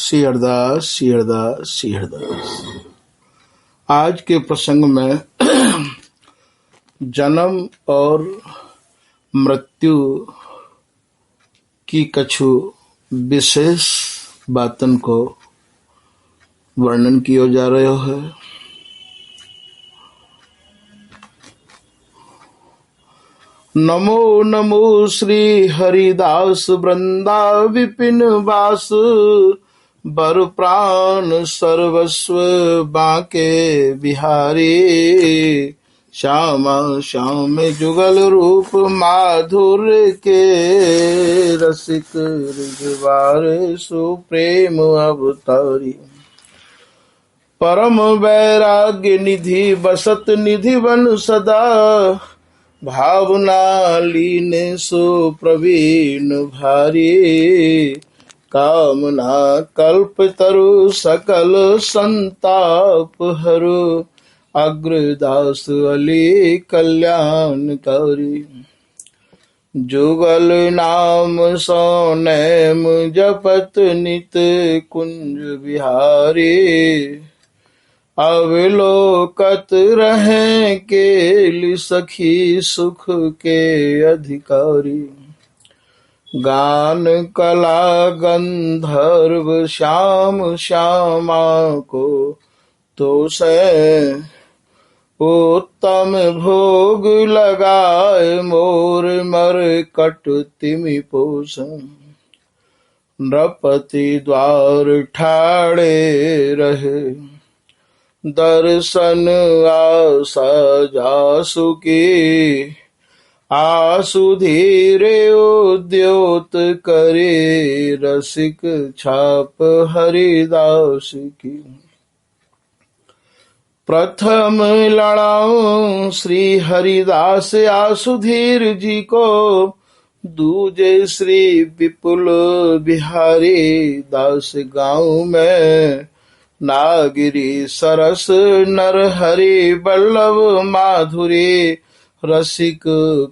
श्री हरदास श्री हरदास श्री हरदास। आज के प्रसंग में जन्म और मृत्यु की कछु विशेष बातन को वर्णन किया जा रहा है। नमो नमो श्री हरिदास वृंदा विपिन वास, बर प्राण सर्वस्व बांके बिहारी। श्यामा श्याम जुगल रूप माधुर्य के, रसिक रिजवार सुप्रेम अवतारी। परम वैराग्य निधि बसत निधि वन सदा, भावना लीन सो प्रवीण भारी। कामना कल्प तरु सकल संताप हरु, अग्रदास अली कल्याणकारी। जुगल नाम सो नैम जपत नित कुंज बिहारी। अवलोकत रहे केली सखी सुख के अधिकारी। गान कला गंधर्व श्याम श्यामा को, तो से उत्तम भोग लगाए मोर मर कट तिमि पोषण। नृपति द्वार ठाड़े रहे, दर्शन आशा जासु की। आसु धीरे उद्योत करे, रसिक छाप हरिदास की। प्रथम लड़ाऊं श्री हरिदास आसुधीर जी को, दूजे श्री विपुल बिहारी दास गाँव में। नागिरी सरस नर हरि बल्लभ माधुरी, रसिक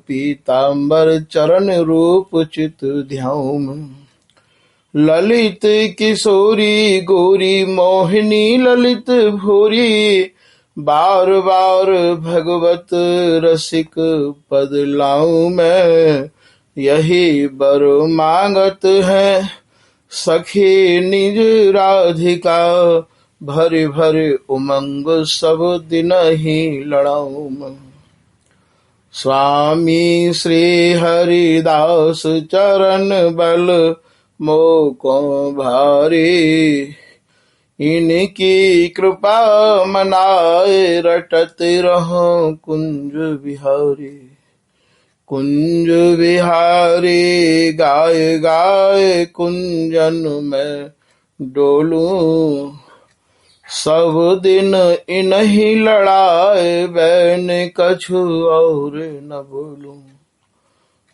पीतांबर चरण रूप चित ध्याऊं। ललित किशोरी गोरी मोहिनी ललित भूरी, बार बार भगवत रसिक पद लाऊं मैं। यही बर मांगत है सखी निज राधिका, भरी भरी उमंग सब दिन ही लड़ाऊं मैं। स्वामी श्री हरिदास चरण बल मोको भारी। इनकी कृपा मनाए रटत रहो कुंज बिहारी। कुंज बिहारी गाय गाय कुंजन में डोलूं। सब दिन इन्हीं लड़ाए बैन कछु और न बोलूं।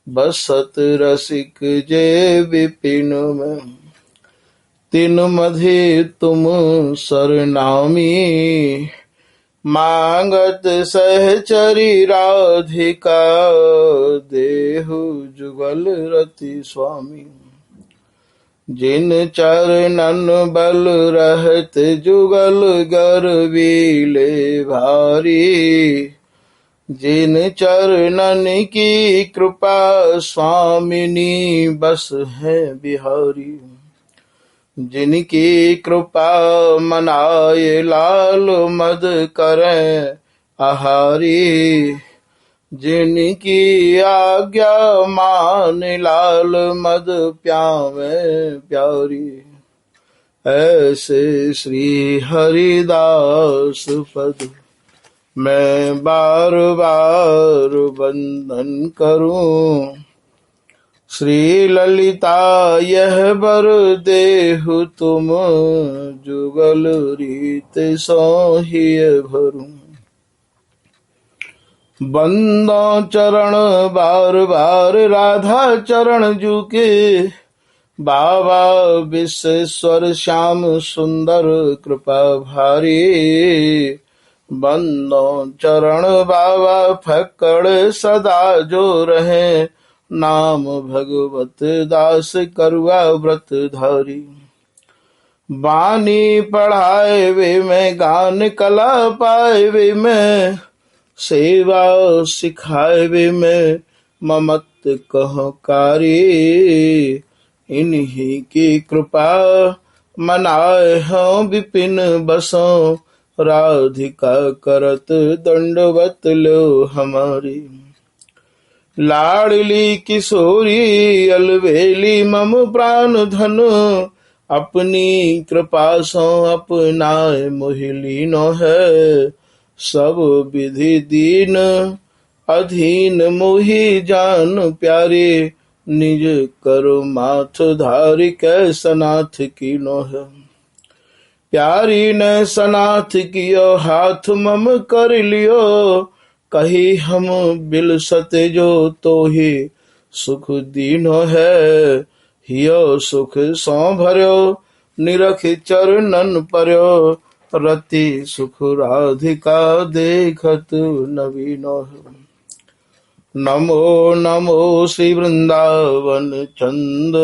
बसत रसिक जे विपिन में, तिन मधि तुम सरनामी। मांगत सहचरी राधिका, देहु जुगल रति स्वामी। जिन चरणन बल रहत जुगल गर्वीले भारी। जिन चरणन की कृपा स्वामिनी बस है बिहारी। जिनकी कृपा मनाए लाल मद करें आहारी। जिनकी आज्ञा मान लाल मद प्यावे प्यारी। ऐसे श्री हरिदास पद मैं बार बार वंदन करूं। श्री ललिता यह बर देहु तुम, जुगल रीत सोहिय भरूं। बंदो चरण बार बार राधा चरण जुके। बाबा विश्वेश्वर श्याम सुंदर कृपा भारी। बंदो चरण बाबा फक्कड़ सदा जो रहे। नाम भगवत दास करुआ व्रत धारी। बानी पढ़ाए वे में, गान कला पाए वे में, सेवा सिखाए वे में, ममत कह कारी। इन्हीं की कृपा मनाए हों विपिन बसों, राधिका करत दंडवत लो हमारी। लाडली किशोरी अलवेली मम प्राण धन, अपनी कृपा सो अपनाए मोहिलीनो है। सब विधि दीन अधीन मोहि जान प्यारे, निज करो माथ धारि कैसा नाथ कीनो है। प्यारी ने सनाथ कियो हाथ मम कर लियो, कही हम बिल सते जो तो ही सुख दीनो है। हियो सुख सो भर्यो निरख चरणन पर्यो, रति सुख राधिका देखत नवीनो है। नमो नमो श्री वृंदावन चंद,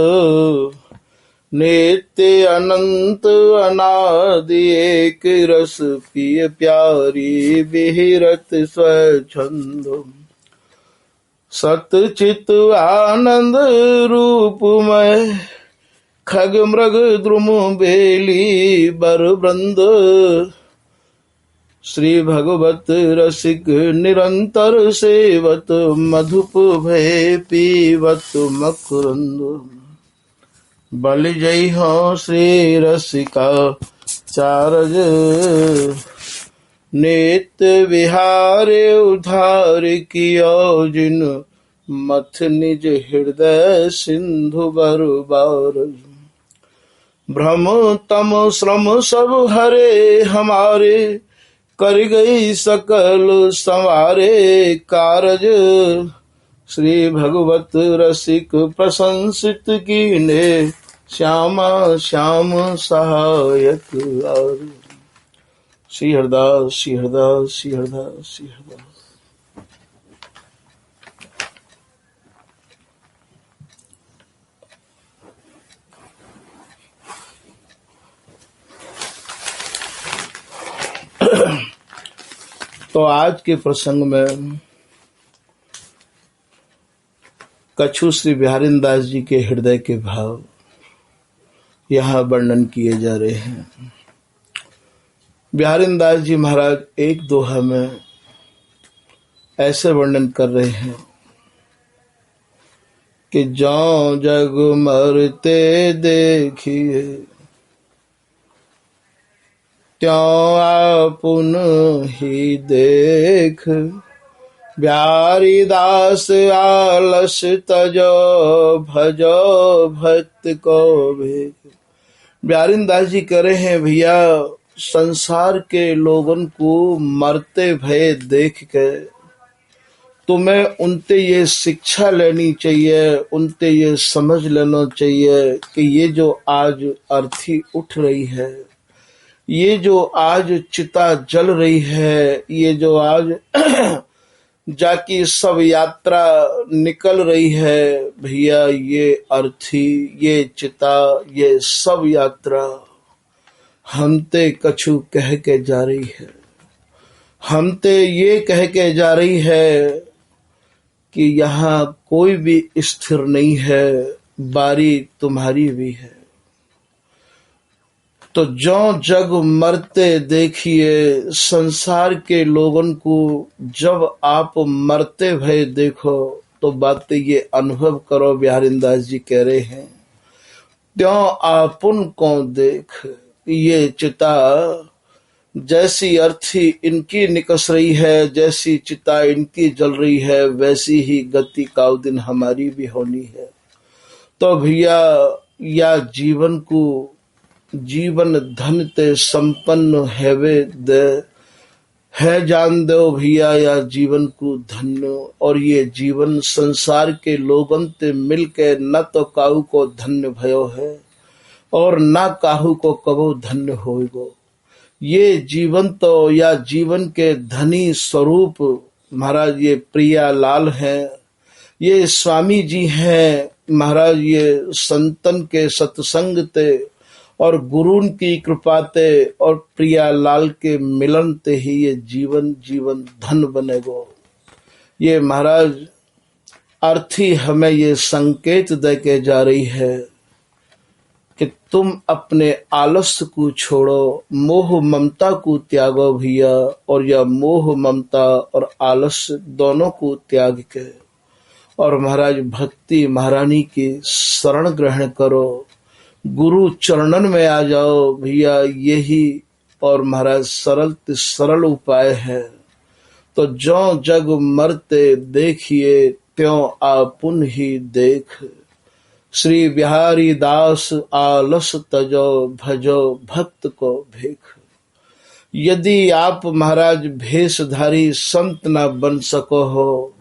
नित्य अनंत अनादि एक रस पिय प्यारी, विहिरत स्वच्छंद। सत चित आनंद रूपमय, खग मृग द्रुम बेली बर वृंद। श्री भगवत रसिक निरंतर सेवत, मधुप भय पीवत मकरंद। बल जय हो श्री रसिका चारज, नित्य विहारे उधार कियो जिन, मथ निज हृदय सिंधु बरबार। भ्रम तम श्रम सब हरे हमारे, कर गई सकल संवारे कारज। श्री भगवत रसिक प्रशंसित कीने, श्यामा श्याम सहायक आर। श्री हरदास श्री हरदास श्री हरदास श्री हरदास। तो आज के प्रसंग में कछु श्री बिहारी दास जी के हृदय के भाव यहाँ वर्णन किए जा रहे हैं। बिहारी दास जी महाराज एक दोहा में ऐसे वर्णन कर रहे हैं कि जौ जग मरते देखिए, त्यों आपुन ही देख। बिहारी दास आलस तजो, भजो भक्त को भेद। बिहारी दास जी कह रहे हैं, भैया संसार के लोगों को मरते भय देख के तुम्हें उनते ये शिक्षा लेनी चाहिए, उनते ये समझ लेना चाहिए कि ये जो आज अर्थी उठ रही है, ये जो आज चिता जल रही है, ये जो आज जाकी सब यात्रा निकल रही है, भैया ये अर्थी, ये चिता, ये सब यात्रा हमते कछु कह के जा रही है। हमते ये कह के जा रही है कि यहाँ कोई भी स्थिर नहीं है, बारी तुम्हारी भी है। तो जो जग मरते देखिए, संसार के लोगों को जब आप मरते भय देखो तो बातें ये अनुभव करो। बिहारी दास जी कह रहे हैं, त्यों आपुन को देख। ये चिता जैसी अर्थी इनकी निकस रही है, जैसी चिता इनकी जल रही है, वैसी ही गति का दिन हमारी भी होनी है। तो भैया या जीवन को जीवन धन ते संपन्न हैवे दे है जान दो भैया, या जीवन को धन्य। और ये जीवन संसार के लोगन ते मिल के न तो काहू को धन्य भयो है और न काहू को कबो धन्य होएगो। ये जीवन तो या जीवन के धनी स्वरूप महाराज ये प्रिया लाल हैं, ये स्वामी जी हैं महाराज, ये संतन के सत्संग ते और गुरु की कृपाते और प्रिया लाल के मिलन ते ही ये जीवन जीवन धन बनेगो। ये महाराज अर्थी हमें ये संकेत दे के जा रही है कि तुम अपने आलस्य को छोड़ो, मोह ममता को त्यागो भैया, और यह मोह ममता और आलस्य दोनों को त्याग के और महाराज भक्ति महारानी की शरण ग्रहण करो, गुरु चरणन में आ जाओ भैया। यही और महाराज सरल सरल उपाय है। तो जो जग मरते देखिए त्यों आपुन ही देख, श्री बिहारी दास आलस तजो भजो भक्त को भेख। यदि आप महाराज भेषधारी संत ना बन सको हो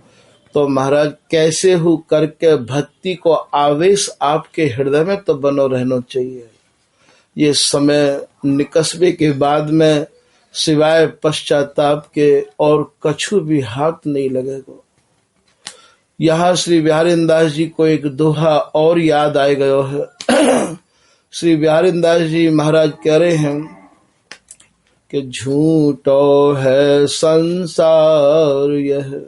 तो महाराज कैसे हो करके भक्ति को आवेश आपके हृदय में तो बनो रहना चाहिए। ये समय निकसबे के बाद में सिवाय पश्चाताप के और कछु भी हाथ नहीं लगेगा। यहाँ श्री बिहारी दास जी को एक दोहा और याद आ गयो है। श्री बिहारी दास जी महाराज कह रहे हैं कि झूठो है संसार यह,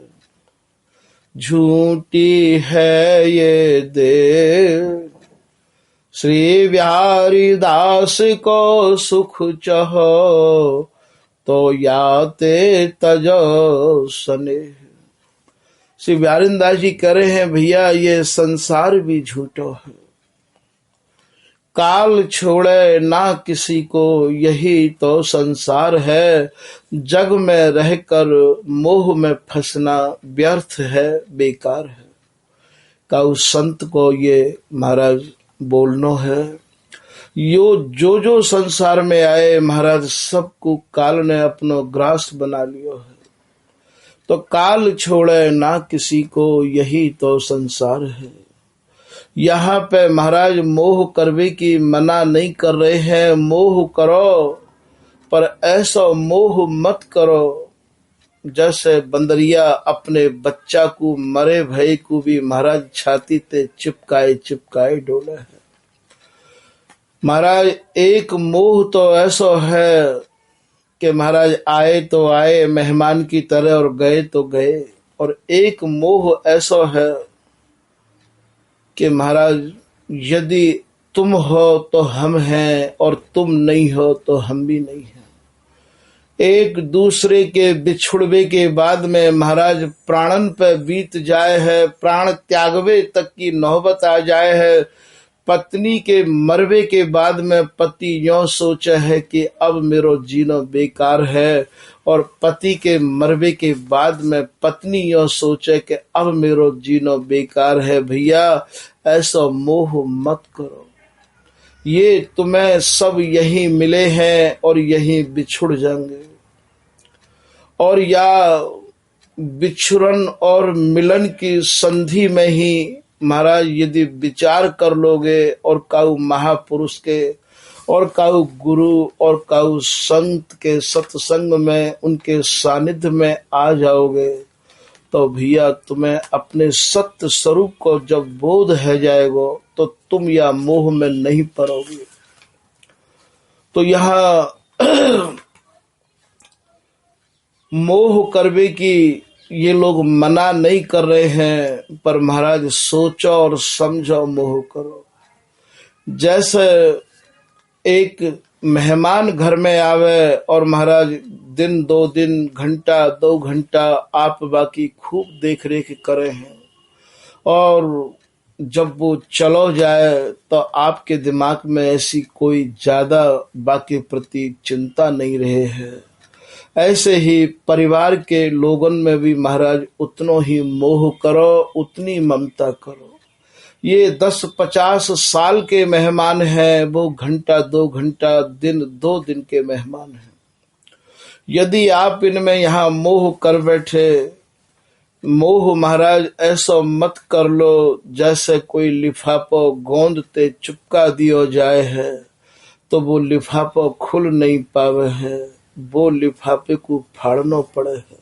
झूठी है ये देह, श्री बिहारी दास को सुख चाहो तो याते तजो स्नेह। श्री बिहारी दास जी कह रहे हैं भैया ये संसार भी झूठो है, काल छोड़े ना किसी को यही तो संसार है, जग में रहकर मोह में फंसना व्यर्थ है बेकार है। का उस संत को ये महाराज बोलनो है। यो जो संसार में आए महाराज सबको काल ने अपनो ग्रास बना लियो है। तो काल छोड़े ना किसी को यही तो संसार है। यहाँ पे महाराज मोह करवे की मना नहीं कर रहे हैं, मोह करो पर ऐसा मोह मत करो जैसे बंदरिया अपने बच्चा को मरे भय को भी महाराज छाती ते चिपकाए चिपकाए डोले है। महाराज एक मोह तो ऐसा है कि महाराज आए तो आए मेहमान की तरह और गए तो गए, और एक मोह ऐसा है कि महाराज यदि तुम हो तो हम हैं और तुम नहीं हो तो हम भी नहीं हैं। एक दूसरे के बिछुड़वे के बाद में महाराज प्राणन पे बीत जाए है, प्राण त्यागवे तक की नौबत आ जाए है। पत्नी के मरवे के बाद में पति यों सोचा है कि अब मेरो जीना बेकार है, और पति के मरवे के बाद में पत्नी यों सोचे कि अब मेरो जीना बेकार है। भैया ऐसा मोह मत करो, ये तुम्हें सब यही मिले हैं और यही बिछुड़ जाएंगे। और या बिछुरन और मिलन की संधि में ही महाराज यदि विचार कर लोगे और काऊ महापुरुष के और काऊ गुरु और काऊ संत के सत्संग में उनके सानिध्य में आ जाओगे तो भैया तुम्हें अपने सत्य स्वरूप को जब बोध है जाएगा तो तुम या मोह में नहीं पड़ोगे। तो यहाँ मोह करवे की ये लोग मना नहीं कर रहे हैं, पर महाराज सोचो और समझो मोह करो। जैसे एक मेहमान घर में आवे और महाराज दिन 2 दिन घंटा 2 घंटा आप बाकी खूब देख रेख करे हैं, और जब वो चलो जाए तो आपके दिमाग में ऐसी कोई ज्यादा बाकी प्रति चिंता नहीं रहे है। ऐसे ही परिवार के लोगन में भी महाराज उतनो ही मोह करो, उतनी ममता करो। ये 10-50 साल के मेहमान हैं, वो घंटा 2 घंटा दिन 2 दिन के मेहमान हैं। यदि आप इनमें यहाँ मोह कर बैठे, मोह महाराज ऐसा मत कर लो जैसे कोई लिफाफा गोंद ते चिपका दियो जाए है तो वो लिफाफा खुल नहीं पावे है, वो लिफाफे को फाड़ना पड़े है।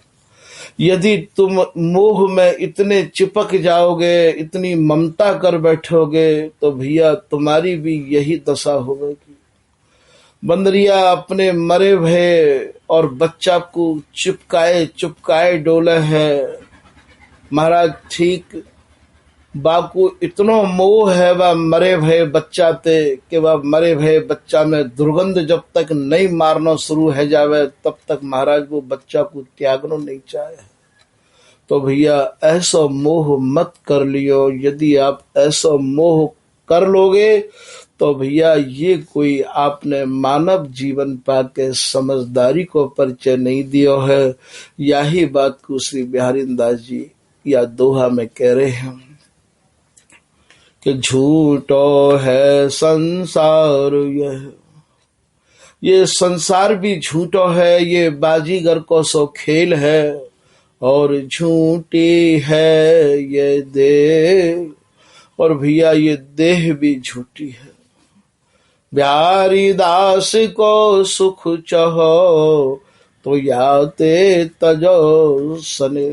यदि तुम मोह में इतने चिपक जाओगे, इतनी ममता कर बैठोगे तो भैया तुम्हारी भी यही दशा होगी। बंदरिया अपने मरे भय और बच्चा को चुपकाए चुपकाए डोले है। महाराज ठीक बाकू इतनो मोह है वह मरे भय बच्चा ते कि वह मरे भय बच्चा में दुर्गंध जब तक नहीं मारना शुरू है जावे तब तक महाराज वो बच्चा को त्यागनो नहीं चाहे। तो भैया ऐसा मोह मत कर लियो। यदि आप ऐसा मोह कर लोगे तो भैया ये कोई आपने मानव जीवन पाके समझदारी को परिचय नहीं दियो है। यही बात को श्री बिहारी दास जी या दोहा में कह रहे हैं कि झूठो है संसार ये संसार भी झूठो है, ये बाजीगर को सो खेल है और झूठी है ये देह और भैया ये देह भी झूठी है। बिहारी दास को सुख चाहो तो याते तजो सने।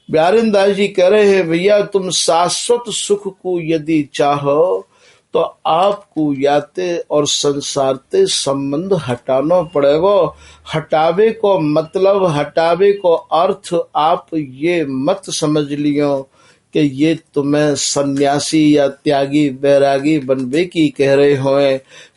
बिहारी दास जी कह रहे हैं भैया तुम शाश्वत सुख को यदि चाहो तो आपको याते और संसार से संबंध हटाना पड़ेगा। हटावे को मतलब हटावे को अर्थ आप ये मत समझ लियो कि ये तुम्हें सन्यासी या त्यागी बैरागी बनवे की कह रहे हो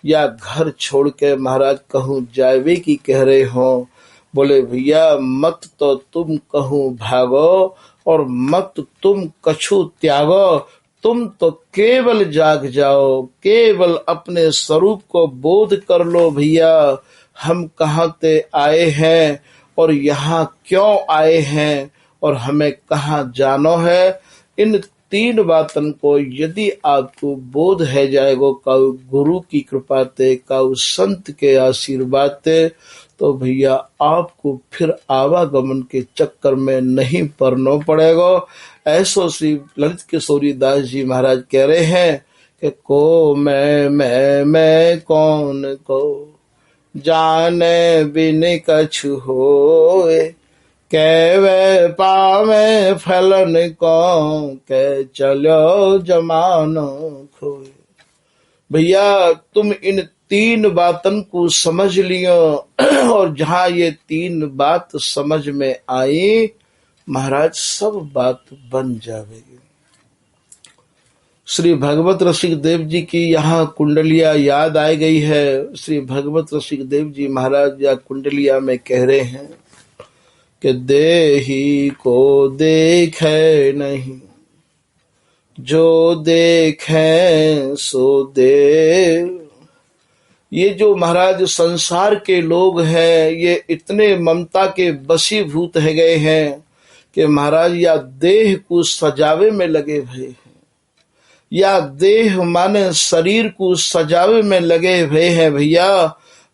या घर छोड़ के महाराज कहूँ जावे की कह रहे हो। बोले भैया मत तो तुम कहूँ भागो और मत तुम कछु त्यागो, तुम तो केवल जाग जाओ, केवल अपने स्वरूप को बोध कर लो। भैया हम कहाँ ते आए हैं और यहाँ क्यों आए हैं और हमें कहाँ जानो है। इन तीन बातन को यदि आपको बोध है जाएगो काउ गुरु की कृपा ते काउ संत के आशीर्वाद ते तो भैया आपको फिर आवागमन के चक्कर में नहीं पड़ना पड़ेगा। ऐसो श्री ललित किशोरी दास जी महाराज कह रहे हैं कि को मैं कौन को जाने बिन कछु होए कैवे पावे फलन को के चलो जमानो खोए। भैया तुम इन तीन बातन को समझ लियो और जहां ये तीन बात समझ में आई महाराज सब बात बन जावेगी। श्री भगवत रसिक देव जी की यहाँ कुंडलिया याद आ गई है। श्री भगवत रसिक देव जी महाराज या कुंडलिया में कह रहे हैं कि देही को देखे नहीं जो देखे सो देव। ये जो महाराज संसार के लोग हैं ये इतने ममता के बशीभूत है गए हैं कि महाराज या देह को सजावे में लगे हुए हैं या देह माने शरीर को सजावे में लगे हुए हैं। भैया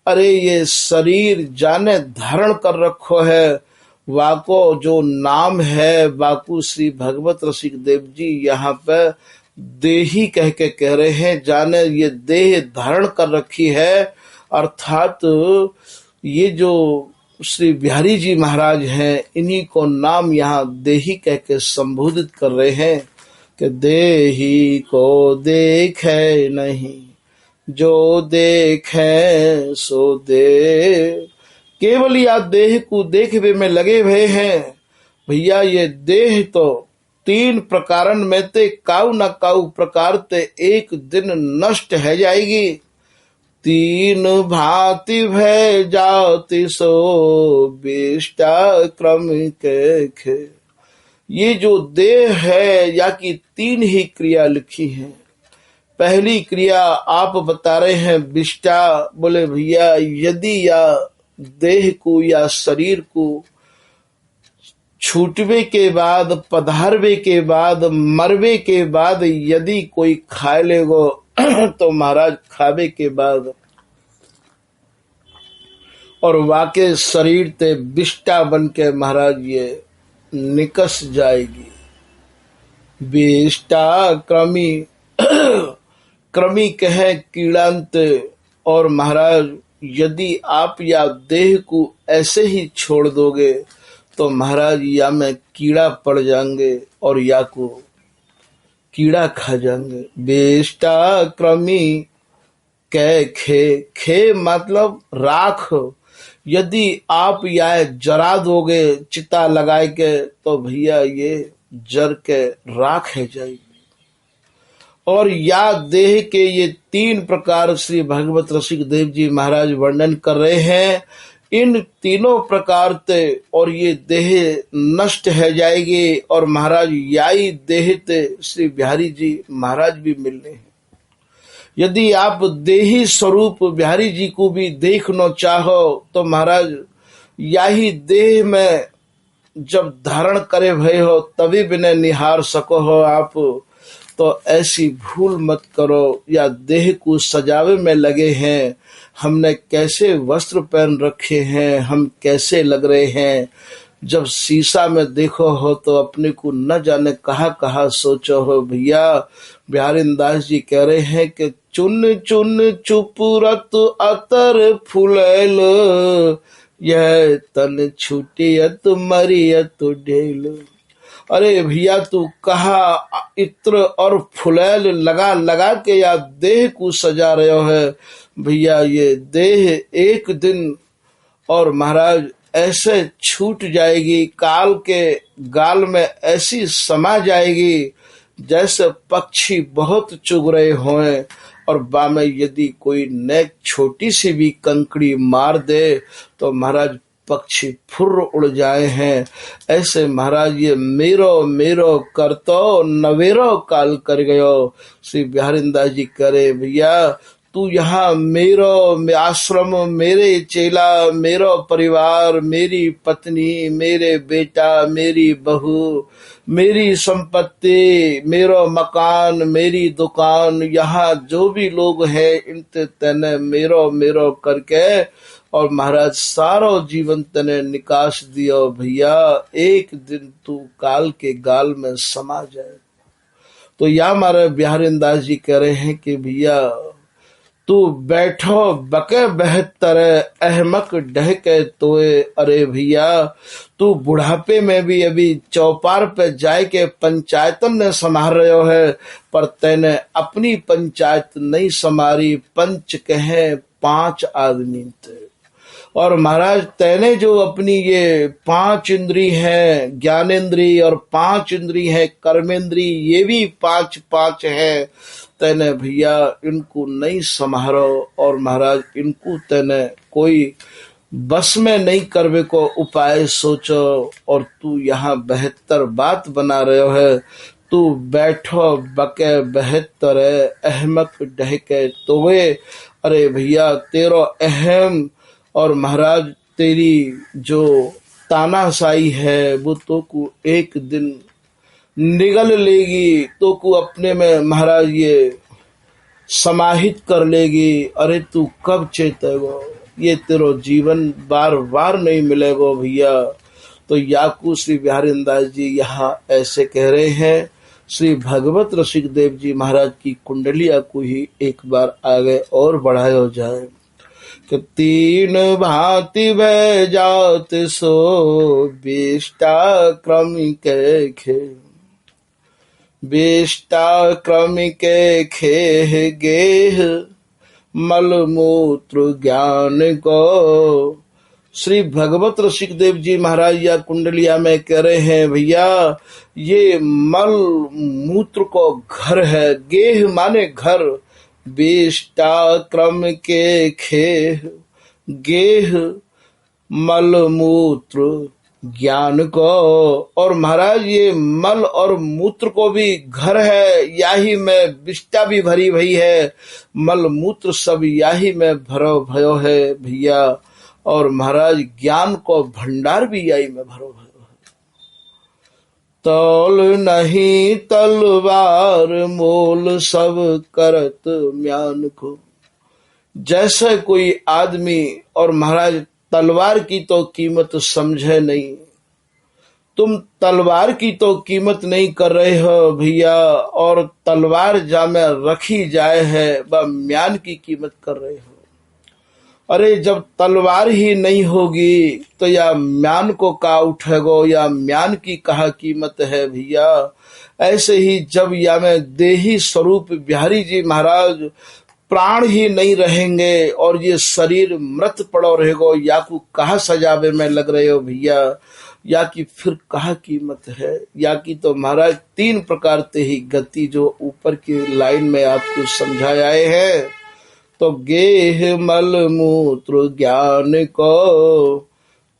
अरे ये शरीर जाने धारण कर रखो है वाको जो नाम है वाकू श्री भगवत रसिक देव जी यहाँ पे देही कह के कह रहे हैं जाने ये देह धारण कर रखी है। अर्थात ये जो श्री बिहारी जी महाराज हैं इन्हीं को नाम यहाँ देही कह के संबोधित कर रहे हैं कि देही को देखे नहीं जो देखे सो दे। केवल या देह को देखवे में लगे हुए हैं। भैया ये देह तो तीन प्रकारन में ते काउ न काउ प्रकार ते एक दिन नष्ट है जाएगी। तीन भांति भय जाति सो विष्टा क्रम के। ये जो देह है या कि तीन ही क्रिया लिखी है। पहली क्रिया आप बता रहे हैं विष्टा। बोले भैया यदि या देह को या शरीर को छूटवे के बाद पधारवे के बाद मरवे के बाद यदि कोई खा लेगो तो महाराज खावे के बाद और वाके शरीर ते विष्टा बन के महाराज ये निकस जाएगी। विष्टा क्रमी क्रमी कहे कीड़ांत। और महाराज यदि आप या देह को ऐसे ही छोड़ दोगे तो महाराज या में कीड़ा पड़ जाएंगे और या को कीड़ा खा जाएंगे। बेष्टा क्रमी कै खे, खे मतलब राख। यदि आप यह जरा दोगे चिता लगाए के तो भैया ये जर के राख है जाएगी। और या देह के ये 3 प्रकार श्री भगवत रसिक देव जी महाराज वर्णन कर रहे हैं। इन तीनों प्रकार ते और ये देह नष्ट है जाएगी। और महाराज याई देह ते श्री बिहारी जी महाराज भी मिलने हैं। यदि आप देही स्वरूप बिहारी जी को भी देखना चाहो तो महाराज याही देह में जब धारण करे भय हो तभी बिना निहार सको हो आप। तो ऐसी भूल मत करो। या देह को सजावे में लगे हैं, हमने कैसे वस्त्र पहन रखे हैं, हम कैसे लग रहे हैं। जब शीशा में देखो हो तो अपने को न जाने कहाँ कहाँ सोचो हो। भैया बिहारी दास जी कह रहे हैं कि चुन चुन चुपुरत अतर फुलैल, यह तन छूटियत मरियत ढेल। अरे भैया तू कहा इत्र और फुलैल लगा लगा के या देह को सजा रहे हो है। भैया ये देह एक दिन और महाराज ऐसे छूट जाएगी, काल के गाल में ऐसी समा जाएगी जैसे पक्षी बहुत चुग रहे हों। और बामे यदि कोई नेक छोटी सी भी कंकड़ी मार दे तो महाराज पक्षी फुर्र उड़ जाए हैं। ऐसे महाराज ये मेरो मेरो करतो नवेरो काल कर गयो। श्री बिहारी दास जी करे भैया तू यहाँ मेरो आश्रम, मेरे चेला, मेरो परिवार, मेरी पत्नी, मेरे बेटा, मेरी बहू, मेरी संपत्ति, मेरो मकान, मेरी दुकान, यहाँ जो भी लोग हैं इनते तने मेरो मेरो करके और महाराज सारो जीवन तने निकास दियो। भैया एक दिन तू काल के गाल में समा जाए। तो या हमारे बिहारी दास जी कह रहे हैं कि भैया तू बैठो बके बेहतर अहमक ढहके तोए। अरे भैया तू बुढ़ापे में भी अभी चौपार पे जाए के पंचायतन ने संभाल रहे हो है, पर तैने अपनी पंचायत नहीं संभारी। पंच कहे 5 आदमी थे। और महाराज तैने जो अपनी ये 5 इंद्री हैं, ज्ञानेन्द्री और 5 इंद्री है कर्मेंद्री, ये भी 5 है। तैने भैया इनको नहीं संभारो और महाराज इनको तैने कोई बस में नहीं करवे को उपाय सोचो। और तू यहाँ बेहतर बात बना रहे है। तू बैठो बके बेहतर अहमक ढहके तोवे। अरे भैया तेरो अहम और महाराज तेरी जो तानाशाही है वो तो को एक दिन निगल लेगी, तो को अपने में महाराज ये समाहित कर लेगी। अरे तू कब चेतेगो, ये तेरो जीवन बार बार नहीं मिलेगो भैया। तो याकू श्री बिहारी दास जी यहाँ ऐसे कह रहे हैं। श्री भगवत रसिक देव जी महाराज की कुंडलिया को ही एक बार आगे और बढ़ाया जाए कि 3 भांति भय जात सो विष्टा क्रम के खे, विष्टा क्रम के खेह गेह मल मूत्र ज्ञान को। श्री भगवत रसिक देव जी महाराज या कुंडलिया में कह रहे हैं भैया ये मल मूत्र को घर है। गेह माने घर, विष्टा क्रम के खेह गेह मल मूत्र ज्ञान को। और महाराज ये मल और मूत्र को भी घर है, याही में विष्टा भी भरी भई है, मल मूत्र सब याही में भरो भयो है भैया। और महाराज ज्ञान को भंडार भी याही में भरो भयो है। तौल नहीं तलवार मोल सब करत म्यान को। जैसे कोई आदमी और महाराज तलवार की तो कीमत समझे नहीं, तुम तलवार की तो कीमत नहीं कर रहे हो भैया, और तलवार जा में रखी जाए है वह म्यान की कीमत कर रहे हो। अरे जब तलवार ही नहीं होगी तो या म्यान को का उठेगो, या म्यान की कहा कीमत है भैया। ऐसे ही जब या में देही स्वरूप बिहारी जी महाराज प्राण ही नहीं रहेंगे और ये शरीर मृत पड़ो रहेगो, या को कहा सजावे में लग रहे हो भैया, या कि फिर कहा कीमत है, या कि तो महाराज 3 प्रकार से ही गति जो ऊपर की लाइन में आपको समझाए आए हैं। तो गेह मल मूत्र ज्ञान को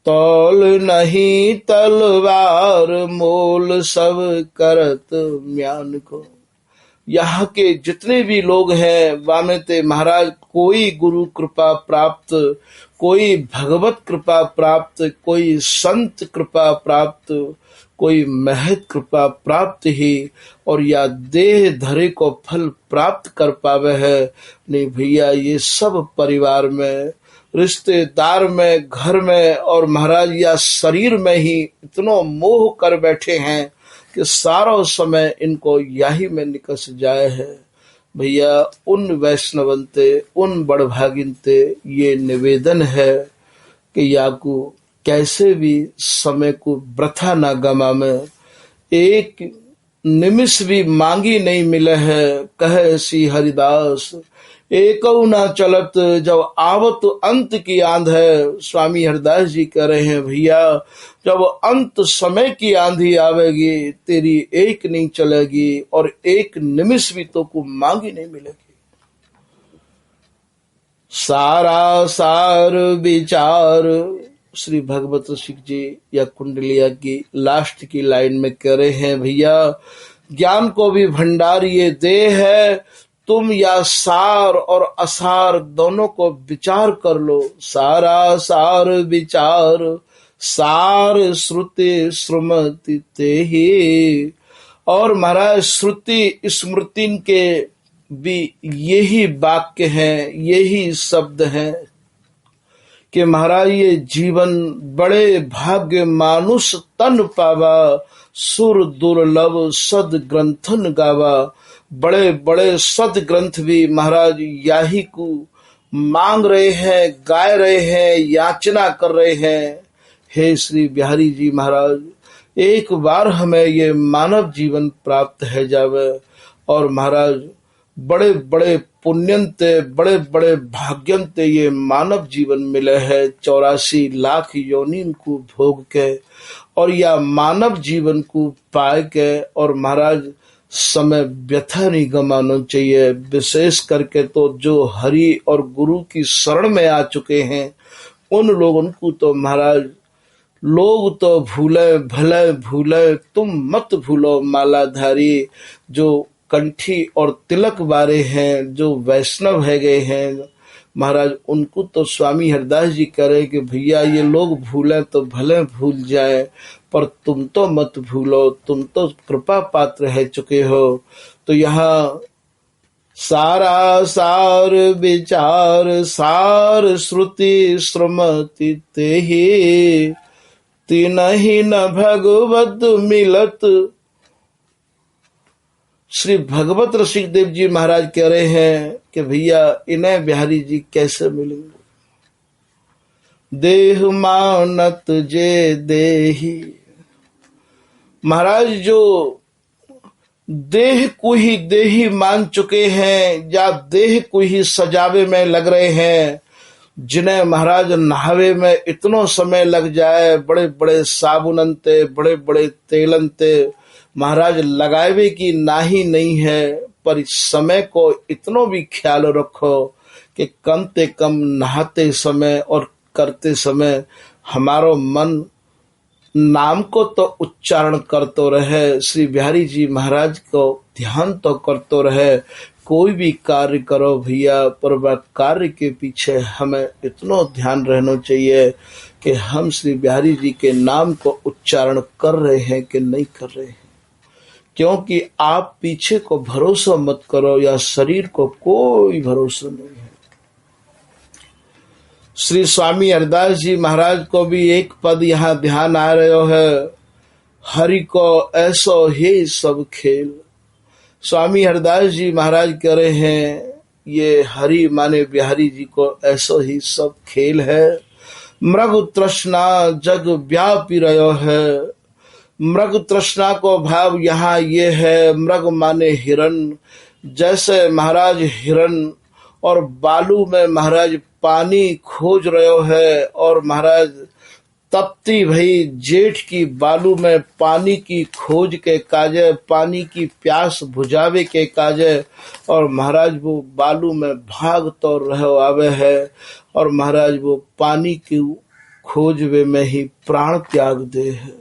तौल नहीं तलवार, मोल सब करत म्यान को। यहाँ के जितने भी लोग हैं वामेते महाराज, कोई गुरु कृपा प्राप्त, कोई भगवत कृपा प्राप्त, कोई संत कृपा प्राप्त, कोई महत कृपा प्राप्त ही, और या देह धरे को फल प्राप्त कर पावे है। नहीं भैया, ये सब परिवार में, रिश्तेदार में, घर में और महाराज या शरीर में ही इतना मोह कर बैठे हैं कि सारा समय इनको यही में निकस जाए है। भैया उन वैष्णवंते, उन बड़भागिनते ये निवेदन है कि याकू कैसे भी समय को वृथा ना गमा में, एक निमिष भी मांगी नहीं मिले है। कहे सी हरिदास एक ना चलत, जब आवत अंत की आंध है। स्वामी हरिदास जी कह रहे हैं भैया, जब अंत समय की आंधी आवेगी, तेरी एक नहीं चलेगी और एक निमिष भी तो को मांगी नहीं मिलेगी। सारा सार विचार, श्री भगवत रसिक जी या कुंडलिया की लास्ट की लाइन में कह रहे हैं भैया, ज्ञान को भी भंडार ये देह है, तुम या सार और असार दोनों को विचार कर लो। सारा सार विचार, सार श्रुति श्रुमति ते ही। और महाराज श्रुति स्मृति के भी यही वाक्य हैं, यही शब्द हैं कि महाराज ये जीवन बड़े भाग्य मानुष तन पावा, सुर दुर्लभ सद ग्रंथन गावा। बड़े बड़े सद ग्रंथ भी महाराज याही को मांग रहे हैं, गाय रहे हैं, याचना कर रहे हैं। हे श्री बिहारी जी महाराज, एक बार हमें ये मानव जीवन प्राप्त है जावे, और महाराज बड़े बड़े पुण्यंते, बड़े बड़े भाग्यंते ये मानव जीवन मिले है। 84 लाख योनिन को भोग के और या मानव जीवन को पाए के, और महाराज समय व्यथा नहीं गमाना चाहिए। विशेष करके तो जो हरि और गुरु की शरण में आ चुके हैं उन लोगों को तो महाराज, लोग तो भूले भले भूले, तुम मत भूलो मालाधारी। जो कंठी और तिलक वाले हैं, जो वैष्णव है गए हैं महाराज, उनको तो स्वामी हरिदास जी कह रहे कि भैया ये लोग भूले तो भले भूल जाए, पर तुम तो मत भूलो, तुम तो कृपा पात्र है चुके हो। तो यहाँ सारा सार विचार, सार श्रुति श्रुमति ते ही, तिनहि न भगवत मिलत। श्री भगवत रसिक देव जी महाराज कह रहे हैं कि भैया इन्हें बिहारी जी कैसे मिलेंगे। देह मानत जे देही, महाराज जो देह को ही देही मान चुके हैं, या देह को ही सजावे में लग रहे हैं, जिन्हें महाराज नहावे में इतना समय लग जाए, बड़े बड़े साबुनंते, बड़े बड़े तेलंते महाराज लगावे की नाही नहीं है, पर इस समय को इतना भी ख्याल रखो कि कम से कम नहाते समय और करते समय हमारो मन नाम को तो उच्चारण करते रहे, श्री बिहारी जी महाराज को ध्यान तो करते रहे। कोई भी कार्य करो भैया, पर वह कार्य के पीछे हमें इतना ध्यान रहना चाहिए कि हम श्री बिहारी जी के नाम को उच्चारण कर रहे हैं कि नहीं कर रहे हैं। क्योंकि आप पीछे को भरोसा मत करो, या शरीर को कोई भरोसा नहीं है। श्री स्वामी हरिदास जी महाराज को भी एक पद यहाँ ध्यान आ रहे है, हरि को ऐसो ही सब खेल। स्वामी हरिदास जी महाराज कह रहे हैं ये हरि माने बिहारी जी को ऐसो ही सब खेल है। मृग तृष्णा जग व्यापी रहो है। मृग तृष्णा को भाव यहाँ ये है, मृग माने हिरण। जैसे महाराज हिरण और बालू में महाराज पानी खोज रहे है, और महाराज तपती भई जेठ की बालू में पानी की खोज के काजे, पानी की प्यास बुझावे के काजे, और महाराज वो बालू में भाग तो रहे आवे है, और महाराज वो पानी की खोजवे में ही प्राण त्याग दे है।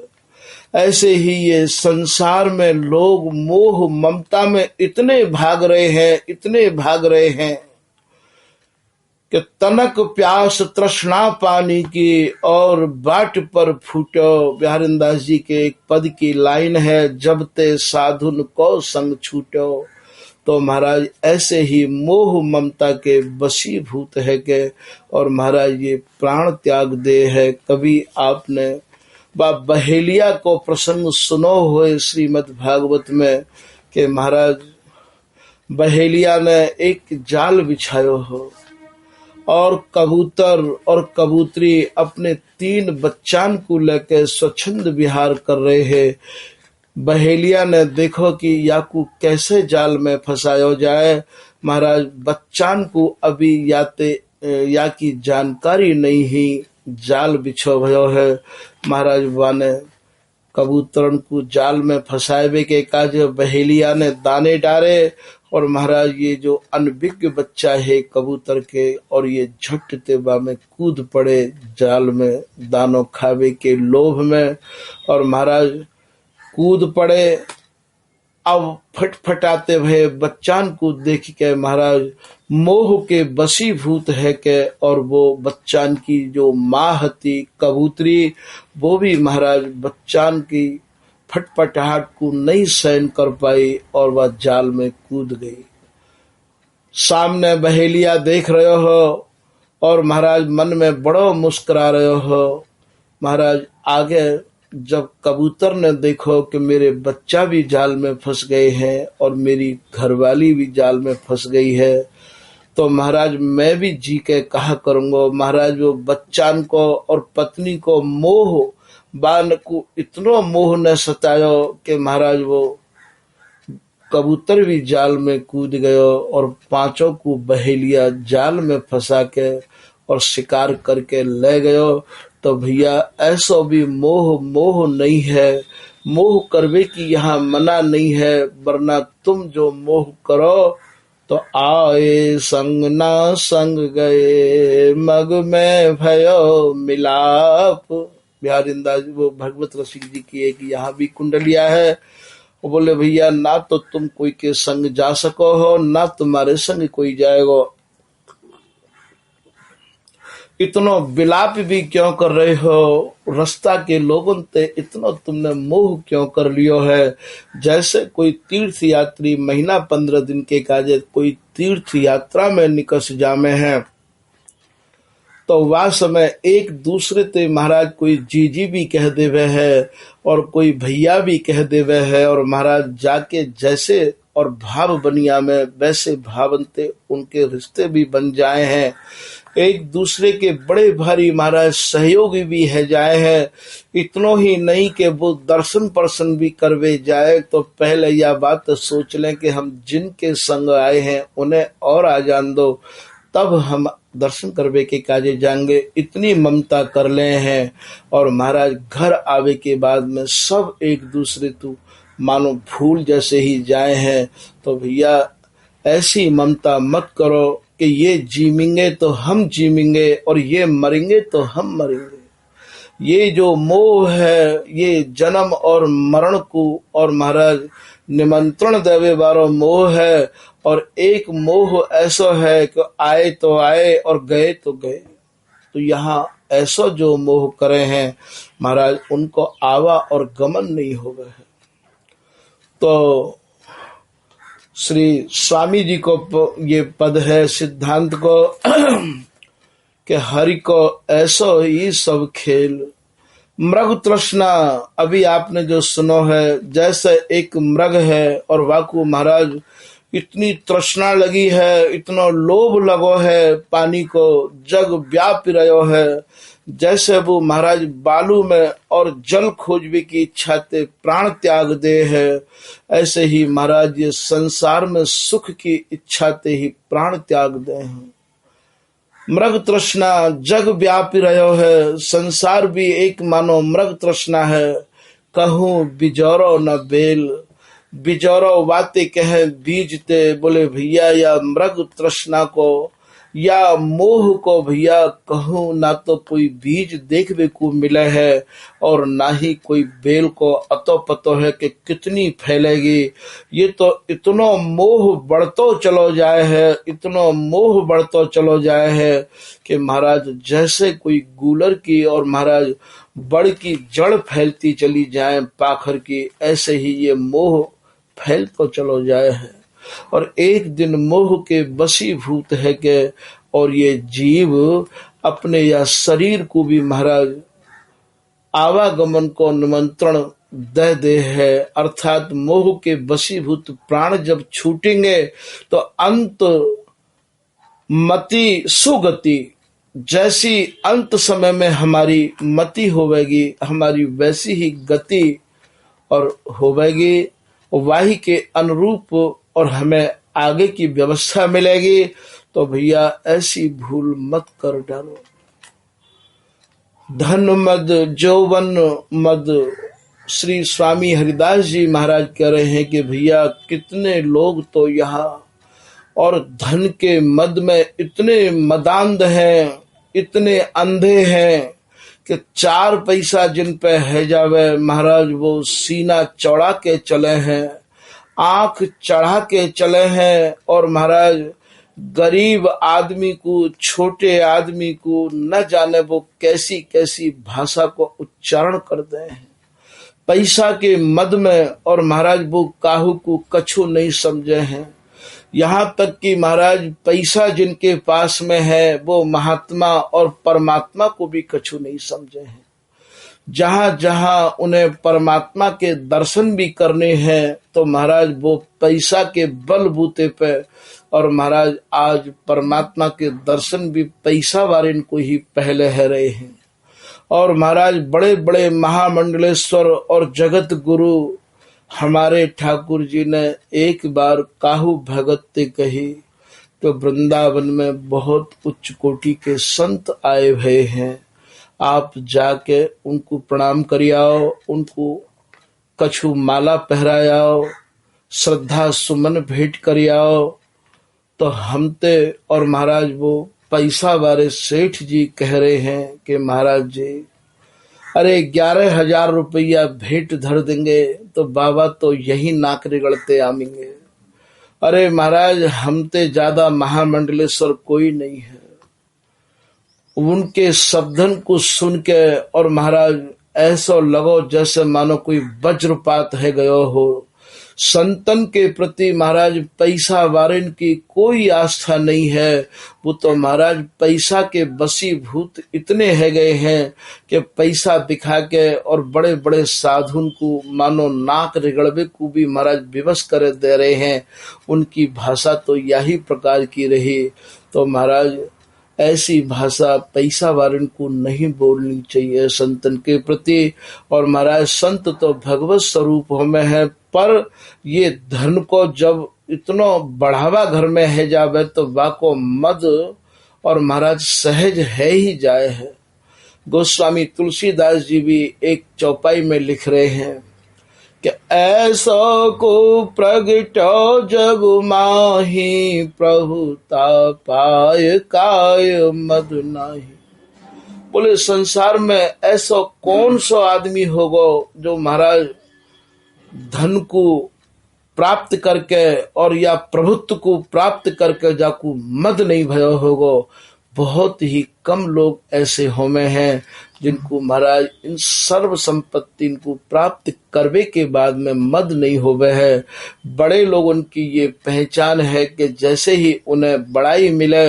ऐसे ही ये संसार में लोग मोह ममता में इतने भाग रहे हैं, इतने भाग रहे हैं कि तनक प्यास तृष्णा पानी की और बाट पर फूटो। बिहारीदास जी के एक पद की लाइन है, जब ते साधुन को संग छूटो। तो महाराज ऐसे ही मोह ममता के वशीभूत है के, और महाराज ये प्राण त्याग दे है। कभी आपने बहेलिया को प्रसंग सुनो हुए श्रीमद् भागवत में कि महाराज बहेलिया ने एक जाल बिछायो हो, और कबूतर और कबूतरी अपने 3 बच्चान को लेकर स्वच्छंद विहार कर रहे हैं। बहेलिया ने देखो कि याकू कैसे जाल में फंसायो जाए। महाराज बच्चान को अभी या की जानकारी नहीं ही जाल बिछो भयो है। महाराज वाने कबूतरन को जाल में फंसावे के काज बहेलिया ने दाने डारे, और महाराज ये जो अनभिज्ञ बच्चा है कबूतर के, और ये झट तेबा में कूद पड़े जाल में दानों खावे के लोभ में, और महाराज कूद पड़े। अब फटफटाते भये बच्चान को देख के महाराज मोह के वशीभूत है के, और वो बच्चान की जो माँ हती कबूतरी, वो भी महाराज बच्चान की फटफटाहट को नहीं सहन कर पाई, और वह जाल में कूद गई। सामने बहेलिया देख रहे हो, और महाराज मन में बड़ो मुस्कुरा रहे हो। महाराज आगे जब कबूतर ने देखो कि मेरे बच्चा भी जाल में फंस गए हैं, और मेरी घरवाली भी जाल में फंस गई है, तो महाराज मैं भी जी के कहा करूंगा। महाराज वो बच्चान को और पत्नी को मोह बान को इतनो मोह न सतायो कि महाराज वो कबूतर भी जाल में कूद गयो, और 5 को बहेलिया जाल में फंसा के और शिकार करके ले गयो। तो भैया ऐसा भी मोह नहीं है, मोह करवे की यहाँ मना नहीं है, वरना तुम जो मोह करो तो आए संग ना संग गए, मग में भयो मिलाप। बिहारीदास वो भगवत रसिक जी की एक यहाँ भी कुंडलिया है। वो बोले भैया ना तो तुम कोई के संग जा सको हो, ना तुम्हारे संग कोई जाएगो, इतनो विलाप भी क्यों कर रहे हो, रास्ता के लोगों ते इतना तुमने मोह क्यों कर लियो है। जैसे कोई तीर्थ यात्री महीना 15 दिन के काजे कोई तीर्थ यात्रा में निकस जामे हैं, तो वह समय एक दूसरे ते महाराज कोई जीजी भी कह देवे है, और कोई भैया भी कह देवे है, और महाराज जाके जैसे और भाव बनिया में वैसे भावनते उनके रिश्ते भी बन जाए हैं। एक दूसरे के बड़े भारी महाराज सहयोगी भी है जाए हैं। इतनो ही नहीं कि वो दर्शन पर्शन भी करवे जाए, तो पहले यह बात सोच लें कि हम जिनके संग आए हैं उन्हें और आ जान दो, तब हम दर्शन करवे के काजे जाएंगे। इतनी ममता कर ले हैं, और महाराज घर आवे के बाद में सब एक दूसरे तो मानो भूल जैसे ही जाए हैं। तो भैया ऐसी ममता मत करो कि ये जीवेंगे तो हम जीवेंगे, और ये मरेंगे तो हम मरेंगे। ये जो मोह है, ये जन्म और मरण को और महाराज निमंत्रण देवे वाला मोह है, और एक मोह ऐसा है कि आए तो आए और गए तो गए। तो यहाँ ऐसा जो मोह करे हैं महाराज, उनको आवा और गमन नहीं हो गए है। तो श्री स्वामी जी को ये पद है सिद्धांत को कि हरि को ऐसा ही सब खेल। मृग तृष्णा अभी आपने जो सुनो है, जैसे एक मृग है और वाकू महाराज इतनी तृष्णा लगी है, इतना लोभ लगो है, पानी को जग व्याप रहो है, जैसे वो महाराज बालू में और जल खोजने की इच्छा ते प्राण त्याग दे है, ऐसे ही महाराज ये संसार में सुख की इच्छा ते ही प्राण त्याग दे हैं। मृग तृष्णा जग व्यापी रहो है, संसार भी एक मानो मृग तृष्णा है। कहूं बिजौरो न बेल, बिजौरो बातें कहे बीजते। बोले भैया या मृग तृष्णा को या मोह को भैया कहूं ना तो कोई बीज देखने को मिले है और ना ही कोई बेल को अतो पतो है कि कितनी फैलेगी। ये तो इतना मोह बढ़तो चलो जाए है, इतना मोह बढ़तो चलो जाए है कि महाराज जैसे कोई गूलर की और महाराज बड़ की जड़ फैलती चली जाए पाखर की, ऐसे ही ये मोह फैल तो चलो जाए है। और एक दिन मोह के वशीभूत है के और ये जीव अपने या शरीर को भी महाराज आवागमन को निमंत्रण दे दे है। अर्थात मोह के वशीभूत प्राण जब छूटेंगे तो अंत मति सुगति, जैसी अंत समय में हमारी मति होवेगी हमारी वैसी ही गति और होवेगी, वाही के अनुरूप और हमें आगे की व्यवस्था मिलेगी। तो भैया ऐसी भूल मत कर डालो। धन मद जौवन मद, श्री स्वामी हरिदास जी महाराज कह रहे हैं कि भैया कितने लोग तो यहाँ और धन के मद में इतने मदांध हैं, इतने अंधे हैं कि 4 पैसा जिन पे है जावे महाराज वो सीना चौड़ा के चले हैं, आंख चढ़ा के चले हैं और महाराज गरीब आदमी को, छोटे आदमी को न जाने वो कैसी कैसी भाषा को उच्चारण करते हैं पैसा के मद में, और महाराज वो काहू को कछु नहीं समझे हैं। यहाँ तक कि महाराज पैसा जिनके पास में है वो महात्मा और परमात्मा को भी कछु नहीं समझे हैं। जहां जहां उन्हें परमात्मा के दर्शन भी करने हैं तो महाराज वो पैसा के बलबूते पे, और महाराज आज परमात्मा के दर्शन भी पैसा वाले को ही पहले है रहे हैं। और महाराज बड़े बड़े महामंडलेश्वर और जगत गुरु हमारे ठाकुर जी ने एक बार काहू भगत ते कही तो वृंदावन में बहुत उच्च कोटि के संत आए हुए हैं, आप जाके उनको प्रणाम करियाओ, उनको कछु माला पहरायाओ, श्रद्धा सुमन भेंट करियाओ। तो हमते और महाराज वो पैसा वाले सेठ जी कह रहे हैं कि महाराज जी अरे 11,000 रुपया भेंट धर देंगे तो बाबा तो यही नाक रिगड़ते आमेंगे। अरे महाराज हमते ज्यादा महामंडलेश्वर कोई नहीं है। उनके शब्दन को सुन के और महाराज ऐसा लगो जैसे मानो कोई वज्रपात है गयो हो। संतन के प्रति महाराज पैसा वारिन की कोई आस्था नहीं है, वो तो महाराज पैसा के वशीभूत इतने है गए हैं कि पैसा दिखा के और बड़े बड़े साधुन को मानो नाक रिगड़वे को भी महाराज विवश कर दे रहे हैं। उनकी भाषा तो यही प्रकार की रही। तो महाराज ऐसी भाषा पैसा वारन को नहीं बोलनी चाहिए संतन के प्रति। और महाराज संत तो भगवत स्वरूप में है, पर ये धन को जब इतना बढ़ावा घर में है जावे तो वाको मद और महाराज सहज है ही जाए है। गोस्वामी तुलसीदास जी भी एक चौपाई में लिख रहे हैं कि ऐसा को प्रगटो जग माही, प्रभुता पाय काय मद नाही। बोले संसार में ऐसा कौन सा आदमी होगा जो महाराज धन को प्राप्त करके और या प्रभुत्व को प्राप्त करके जाकू मद नहीं भयो होगो। बहुत ही कम लोग ऐसे होमे हैं जिनको महाराज इन सर्व संपत्ति को प्राप्त करने के बाद में मद नहीं होवे है। बड़े लोगों की ये पहचान है कि जैसे ही उन्हें बड़ाई मिले,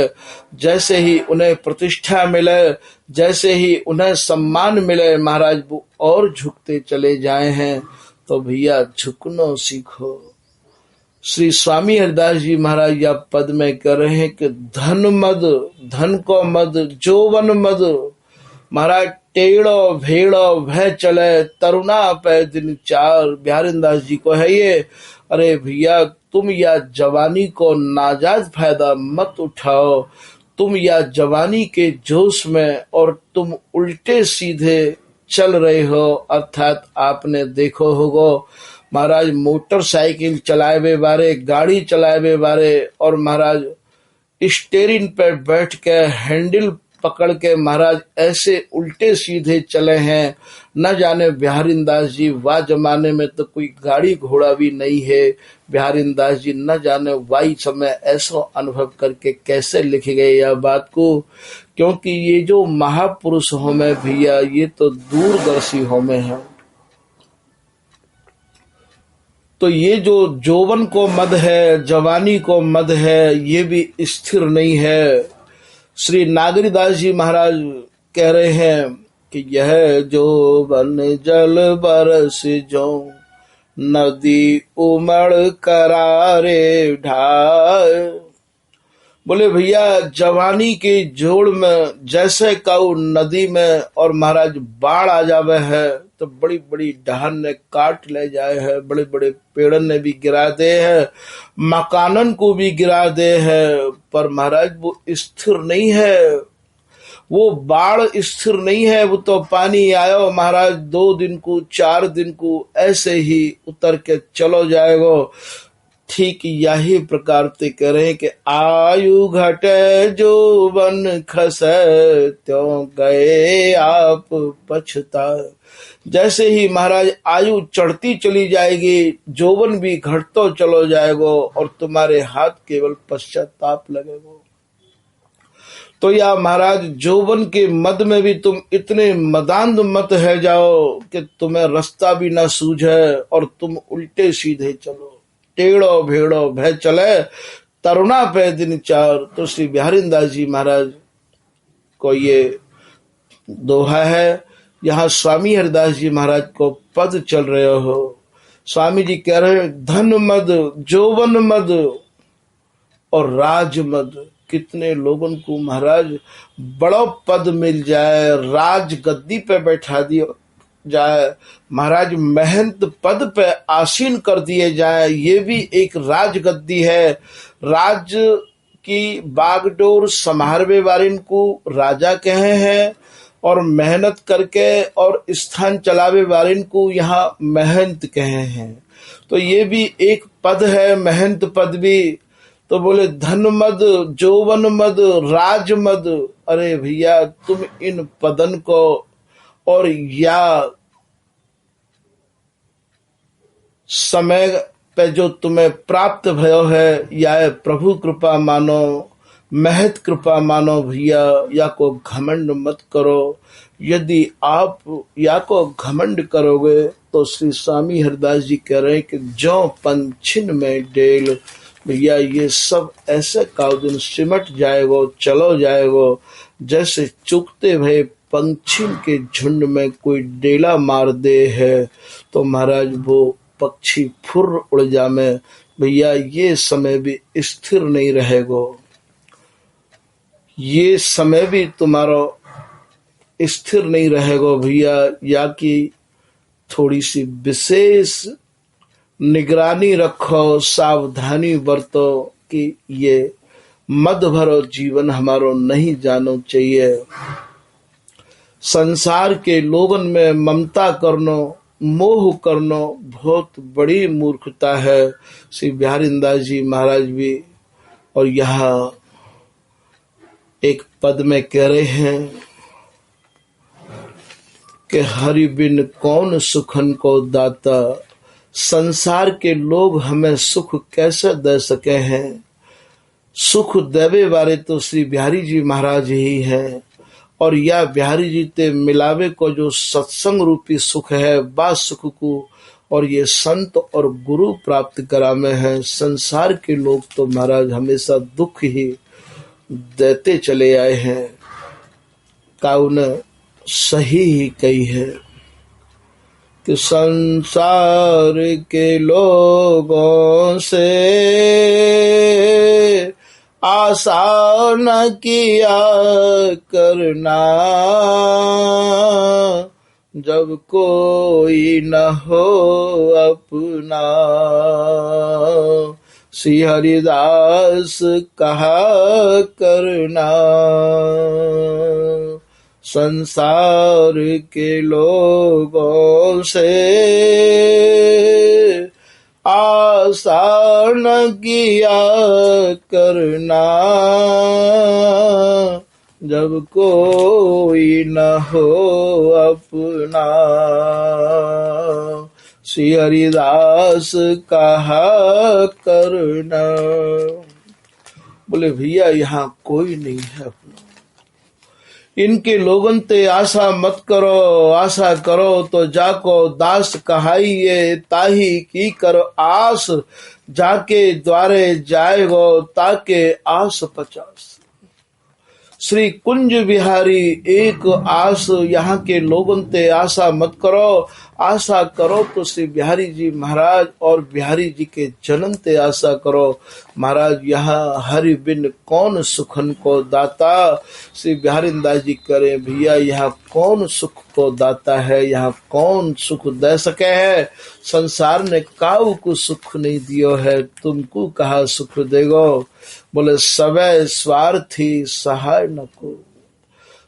जैसे ही उन्हें प्रतिष्ठा मिले, जैसे ही उन्हें सम्मान मिले, महाराज वो और झुकते चले जाए हैं। तो भैया झुकनो सीखो। श्री स्वामी हरिदास जी महाराज या पद में कह रहे हैं कि धन मद, धन को मद, जौवन मद, महाराज टेढ़ो भेड़ो भय चले तरुणा पे दिन चार, बिहारीदास जी को है ये। अरे भैया तुम या जवानी को नाजायज फायदा मत उठाओ, तुम या जवानी के जोश में और तुम उल्टे सीधे चल रहे हो। अर्थात आपने देखो होगो महाराज मोटरसाइकिल चलाए हुए बारे, गाड़ी चलाए हुए बारे, और महाराज स्टेरिंग पे बैठ के हैंडल पकड़ के महाराज ऐसे उल्टे सीधे चले हैं। न जाने बिहारीदास जी वाह जमाने में तो कोई गाड़ी घोड़ा भी नहीं है। बिहारीदास जी न जाने वाई समय ऐसा अनुभव करके कैसे लिख गए यह बात को, क्योंकि ये जो महापुरुष हो में भैया ये तो दूरदर्शी हो में है। तो ये जो जौवन को मद है, जवानी को मद है, ये भी स्थिर नहीं है। श्री नागरीदास जी महाराज कह रहे हैं कि यह जौवन जल बरस जो नदी उमड़ करारे ढाए। बोले भैया जवानी के जोड़ में जैसे काऊ नदी में और महाराज बाढ़ आ जावे है तो बड़ी बड़ी ढान ने काट ले जाए है, बड़े बड़े पेड़न ने भी गिरा दे है, मकानन को भी गिरा दे है, पर महाराज वो स्थिर नहीं है, वो बाढ़ स्थिर नहीं है। वो तो पानी आयो महाराज 2 दिन को 4 दिन को ऐसे ही उतर के चलो जाएगो। ठीक यही प्रकार से कह रहे हैं कि आयु घटे जौवन खसे त्यों गए आप पछताए। जैसे ही महाराज आयु चढ़ती चली जाएगी, जौवन भी घटतो चलो जाएगो और तुम्हारे हाथ केवल पश्चाताप लगेगो। तो या महाराज जौवन के मद में भी तुम इतने मदांध मत है जाओ कि तुम्हें रास्ता भी ना सूझे और तुम उल्टे सीधे चलो, टेढ़ो भेड़ो भय चले तरुणा पे दिन चार। तो श्री बिहारीदास जी महाराज को ये दोहा है। यहाँ स्वामी हरिदास जी महाराज को पद चल रहे हो। स्वामी जी कह रहे धन मद, जौवन मद और राज मद। कितने लोगों को महाराज बड़ो पद मिल जाए, राज गद्दी पे बैठा दिया जाए, महाराज महंत पद पे आसीन कर दिए जाए, ये भी एक राजगद्दी है। राज की बागडोर संभारवे वारिन को राजा कहे हैं और मेहनत करके और स्थान चलावे वारिन को यहाँ महंत कहे हैं। तो ये भी एक पद है, महंत पद भी। तो बोले धन मद, जौवन मद, राज मद। अरे भैया तुम इन पदन को और या समय पे जो तुम्हें प्राप्त भयो है या प्रभु कृपा मानो, महत कृपा मानो भैया, या को घमंड मत करो। यदि आप या को घमंड करोगे तो श्री स्वामी हरिदास जी कह रहे हैं कि जो पंछिन में डेल, भैया ये सब ऐसे काउ दिन सिमट जाएगो, चलो जाएगो, जैसे चुगते भय पंछिन के झुंड में कोई डेला मार दे है तो महाराज वो पक्षी फुर उड़ जामे। भैया ये समय भी स्थिर नहीं रहेगो, ये समय भी तुम्हारा स्थिर नहीं रहेगो भैया। या कि थोड़ी सी विशेष निगरानी रखो, सावधानी बरतो कि ये मद भरो जीवन हमारो नहीं जानो चाहिए। संसार के लोगन में ममता करनो, मोह करनो बहुत बड़ी मूर्खता है। श्री बिहारीदास जी महाराज भी और यहाँ एक पद में कह रहे हैं कि हरि बिन कौन सुखन को दाता, संसार के लोग हमें सुख कैसे दे सके हैं। सुख देवे वाले तो श्री बिहारी जी महाराज ही हैं, और यह बिहारी जी ते मिलावे को जो सत्संग रूपी सुख है, बा सुख को और ये संत और गुरु प्राप्त करामे हैं। संसार के लोग तो महाराज हमेशा दुख ही देते चले आए हैं। काउन सही ही कही है कि संसार के लोगों से आशा न किया करना जब कोई न हो अपना। श्री हरिदास कहा करना संसार के लोगों से आशा न किया करना जब कोई न हो अपना। श्री हरिदास कहा करना। बोले भैया यहाँ कोई नहीं है अपना, इनके लोगन ते आशा मत करो, आशा करो तो जाको दास कहाइए ताही की करो आस, जाके द्वारे जाएगो ताके आस 50। श्री कुंज बिहारी एक आस यहाँ के लोगों ते आशा मत करो, आशा करो तो श्री बिहारी जी महाराज और बिहारी जी के जन्म ते आशा करो। महाराज यहाँ हरि बिन कौन सुखन को दाता। श्री बिहारी दास जी करे भैया यहाँ कौन सुख को दाता है, यहाँ कौन सुख दे सके है। संसार ने काऊ को सुख नहीं दियो है, तुमको कहा सुख देगो। बोले सबे स्वार्थी सहाय न को।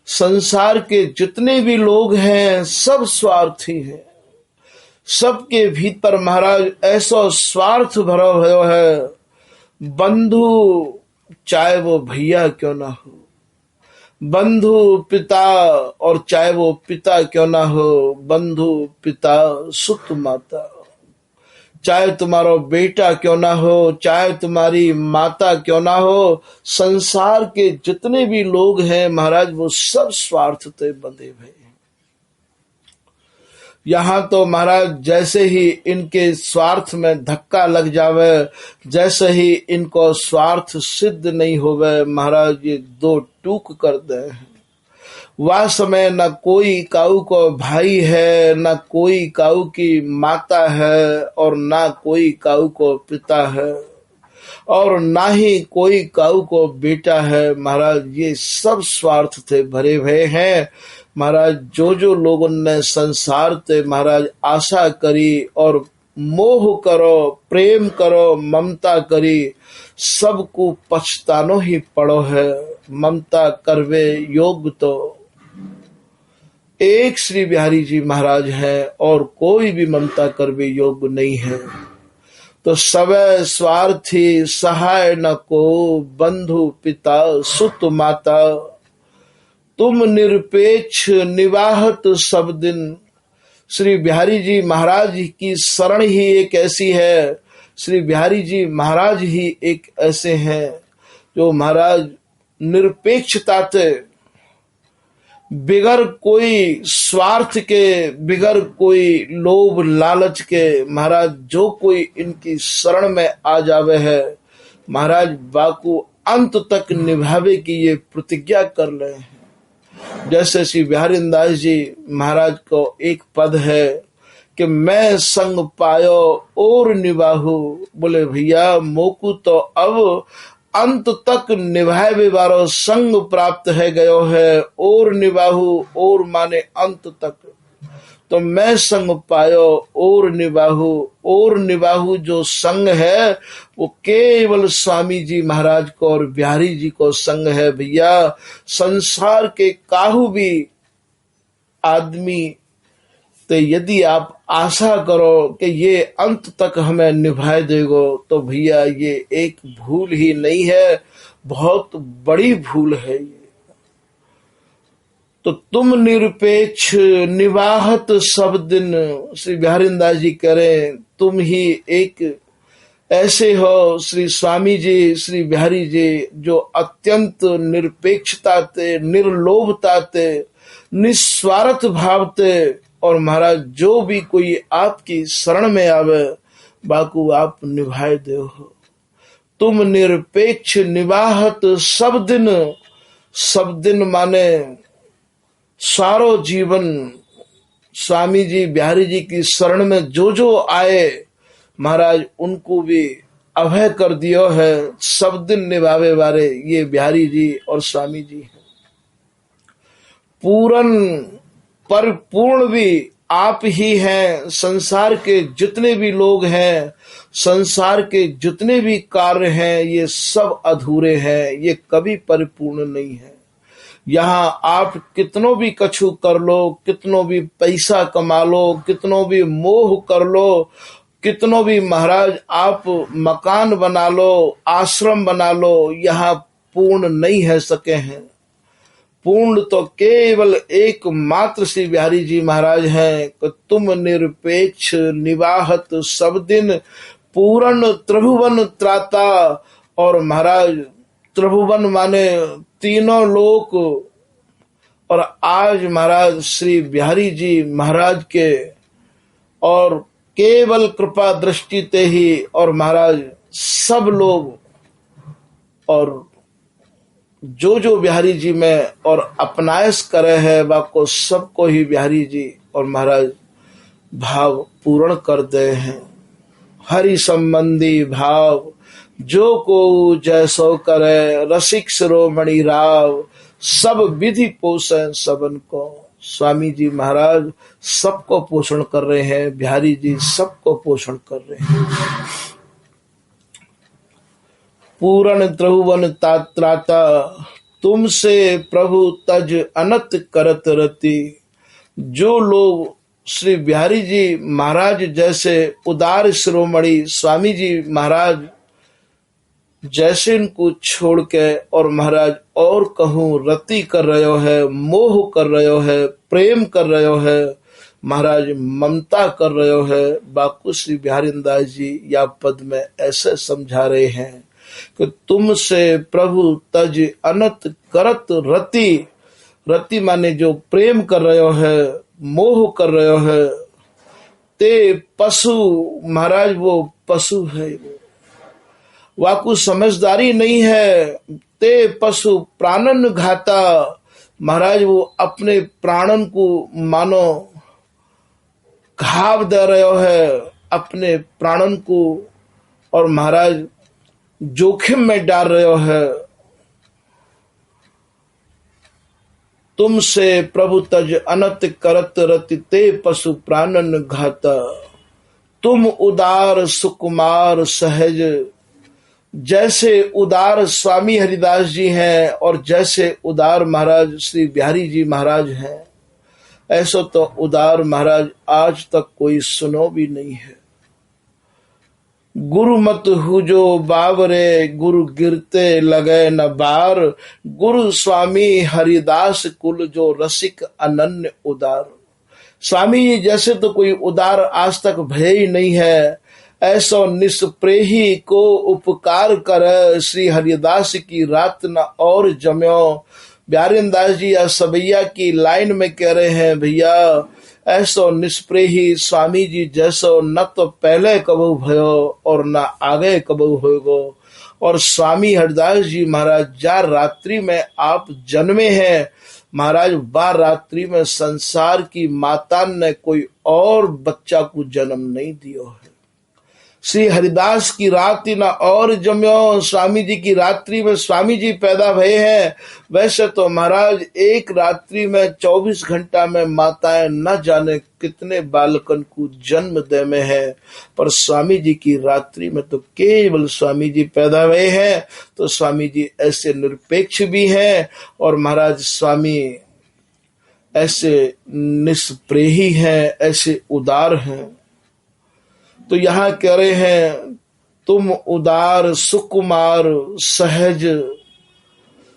संसार के जितने भी लोग हैं सब स्वार्थी हैं, सबके भीतर महाराज ऐसा स्वार्थ भरा हुआ है। बंधु चाहे वो भैया क्यों ना हो, बंधु पिता और चाहे वो पिता क्यों ना हो, बंधु पिता सुत माता, चाहे तुम्हारा बेटा क्यों ना हो, चाहे तुम्हारी माता क्यों ना हो, संसार के जितने भी लोग हैं महाराज वो सब स्वार्थ से बंधे हुए हैं। यहाँ तो महाराज जैसे ही इनके स्वार्थ में धक्का लग जावे, जैसे ही इनको स्वार्थ सिद्ध नहीं होवे, महाराज ये दो टूक कर दे। वह समय न कोई काऊ को भाई है, न कोई काऊ की माता है, और न कोई काऊ को पिता है, और ना ही कोई काऊ को बेटा है। महाराज ये सब स्वार्थ से भरे हुए हैं। महाराज जो लोगों ने संसार से महाराज आशा करी और मोह करो, प्रेम करो, ममता करी, सबको पछतानो ही पड़ो है। ममता करवे योग तो एक श्री बिहारी जी महाराज है और कोई भी ममता करवे योग नहीं है। तो सबे स्वार्थी सहाय न को, बंधु पिता सुत माता, तुम निरपेक्ष निवाहत सब दिन। श्री बिहारी जी महाराज की शरण ही एक ऐसी है, श्री बिहारी जी महाराज ही एक ऐसे हैं जो महाराज निरपेक्षता से, बिगर कोई स्वार्थ के, बिगर कोई लोभ लालच के, महाराज जो कोई इनकी शरण में आ जावे है महाराज बाकू अंत तक निभावे की ये प्रतिज्ञा कर रहे हैं। जैसे श्री बिहारी दास जी महाराज को एक पद है कि मैं संग पायो और निभाहू। बोले भैया मोकू तो अब अंत तक निभाए विवारो संग प्राप्त है गयो है, और निभाहू, और माने अंत तक। तो मैं संग पायो और निभाहू जो संग है वो केवल स्वामी जी महाराज को और बिहारी जी को संग है। भैया संसार के काहू भी आदमी तो यदि आप आशा करो कि ये अंत तक हमें निभाए देगो, तो भैया ये एक भूल ही नहीं है, बहुत बड़ी भूल है ये। तो तुम निरपेक्ष निवाहत सब दिन, श्री बिहारी दास जी कह रहे हैं तुम ही एक ऐसे हो श्री स्वामी जी, श्री बिहारी जी, जो अत्यंत निरपेक्षता ते, निर्लोभता ते, निस्वार्थ भाव ते, और महाराज जो भी कोई आपकी शरण में आवे बाकू आप निभाए दे हो। तुम निरपेक्ष निवाहत सब दिन, सब दिन माने सारो जीवन। स्वामी जी बिहारी जी की शरण में जो आए महाराज उनको भी अभय कर दियो है, सब दिन निभावे वाले ये बिहारी जी और स्वामी जी हैं। पूरन परिपूर्ण भी आप ही हैं। संसार के जितने भी लोग हैं, संसार के जितने भी कार्य हैं, ये सब अधूरे हैं, ये कभी परिपूर्ण नहीं है। यहाँ आप कितनों भी कछु कर लो, कितनों भी पैसा कमा लो, कितनों भी मोह कर लो, कितनों भी महाराज आप मकान बना लो, आश्रम बना लो, यहाँ पूर्ण नहीं है सके हैं। पूर्ण तो केवल एकमात्र श्री बिहारी जी महाराज हैं कि तुम निरपेक्ष निवाहत सब दिन पूर्ण त्रिभुवन त्राता। और महाराज त्रिभुवन माने तीनों लोक, और आज महाराज श्री बिहारी जी महाराज के और केवल कृपा दृष्टि ते ही और महाराज सब लोग और जो जो बिहारी जी में और अपनायस करे है वाको सबको ही बिहारी जी और महाराज भाव पूर्ण कर दे हैं। हरि संबंधी भाव जो को जैसो करे, रसिक शिरोमणि राव सब विधि पोषण सबन को। स्वामी जी महाराज सबको पोषण कर रहे हैं, बिहारी जी सबको पोषण कर रहे हैं। पूर्ण त्रिभुवन त्राता तुमसे प्रभु तज अनत करत रति। जो लोग श्री बिहारी जी महाराज जैसे उदार शिरोमणि स्वामी जी महाराज जैसे इनको छोड़ के और महाराज और कहूँ रति कर रहे हो है, मोह कर रहे हो है, प्रेम कर रहे हो है, महाराज ममता कर रहे हो है, बाकू श्री बिहारी दास जी या पद में ऐसे समझा रहे हैं कि तुमसे प्रभु तज अनत करत रति। रति माने जो प्रेम कर रहे हो है, मोह कर रहे हो है, ते पशु महाराज वो पशु है, वाकु समझदारी नहीं है। ते पशु प्राणन घाता महाराज वो अपने प्राणन को मानो घाव दे रहे हो है, अपने प्राणन को और महाराज जोखिम में डाल रहे हो है। तुमसे प्रभु तज अनत करत रति ते पशु प्राणन घाता। तुम उदार सुकुमार सहज, जैसे उदार स्वामी हरिदास जी हैं और जैसे उदार महाराज श्री बिहारी जी महाराज हैं, ऐसा तो उदार महाराज आज तक कोई सुनो भी नहीं है। गुरु मत हुजो बावरे, गुरु गिरते लगे न बार। गुरु स्वामी हरिदास कुल जो रसिक अनन्य उदार। स्वामी जी जैसे तो कोई उदार आज तक भय ही नहीं है। ऐसो निष्प्रेही को उपकार कर, श्री हरिदास की रात न और जम्यो। बिहारी दास जी या सबैया की लाइन में कह रहे हैं, भैया ऐसो निष्प्रेही स्वामी जी जैसो न तो पहले कबू भयो और न आगे कबू होगो। और स्वामी हरिदास जी महाराज जा रात्रि में आप जन्मे हैं महाराज, बा रात्रि में संसार की माता ने कोई और बच्चा को जन्म नहीं दियो है। श्री हरिदास की रात्रि न और जम्यो, स्वामी जी की रात्रि में स्वामी जी पैदा भये हैं। वैसे तो महाराज एक रात्रि में 24 घंटा में माताएं न जाने कितने बालकन को जन्म दे में है, पर स्वामी जी की रात्रि में तो केवल स्वामी जी पैदा भये हैं। तो स्वामी जी ऐसे निरपेक्ष भी हैं और महाराज स्वामी ऐसे निष्प्रेही हैं, ऐसे उदार हैं। तो यहाँ कह रहे हैं, तुम उदार सुकुमार सहज।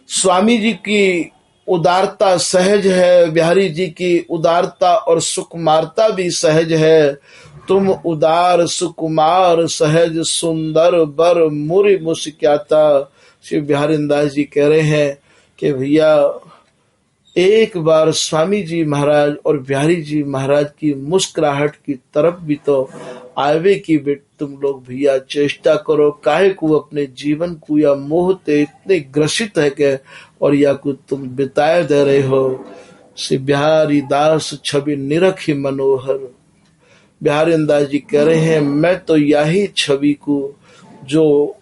स्वामी जी की उदारता सहज है, बिहारी जी की उदारता और सुकुमारता भी सहज है। तुम उदार सुकुमार सहज, सुंदर बर मुरि मुस्क्याता। श्री बिहारी दास जी कह रहे हैं कि भैया एक बार स्वामी जी महाराज और बिहारी जी महाराज की मुस्कुराहट की तरफ भी तो आवे की बेट तुम लोग भैया चेष्टा करो। काहे को अपने जीवन को या मोह ते इतने ग्रसित है के और या को तुम बिताए दे रहे हो। श्री बिहारी दास छवि निरखी मनोहर। बिहारी दास जी कह रहे हैं, मैं तो यही छवि को जो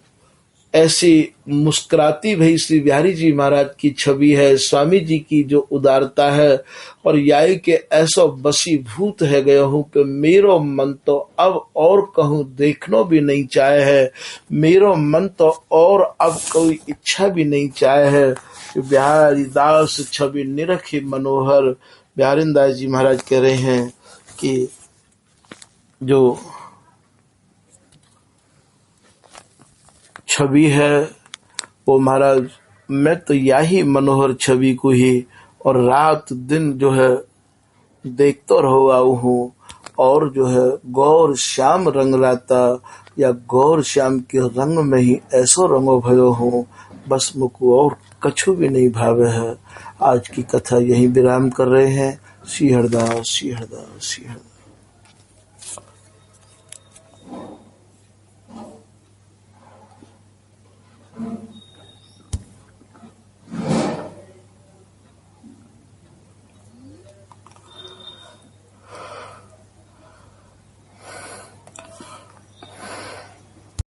ऐसी मुस्कुराती भई श्री बिहारी जी महाराज की छवि है, स्वामी जी की जो उदारता है, और याई के ऐसो बसीभूत है गयो हूँ कि मेरो मन तो अब और कहूँ देखनो भी नहीं चाहे है, मेरो मन तो और अब कोई इच्छा भी नहीं चाहे है कि बिहारी दास छवि निरखी मनोहर। बिहारी दास जी महाराज कह रहे हैं कि जो छवि है वो महाराज, मैं तो यही मनोहर छवि को ही और रात दिन जो है देखते रहो हूँ, और जो है गौर श्याम रंग लाता या गौर श्याम के रंग में ही ऐसो रंगो भयो हूँ, बस मुझको और कछु भी नहीं भावे है। आज की कथा यही विराम कर रहे हैं। श्री हरदास, श्री हरदास, श्री हरदास।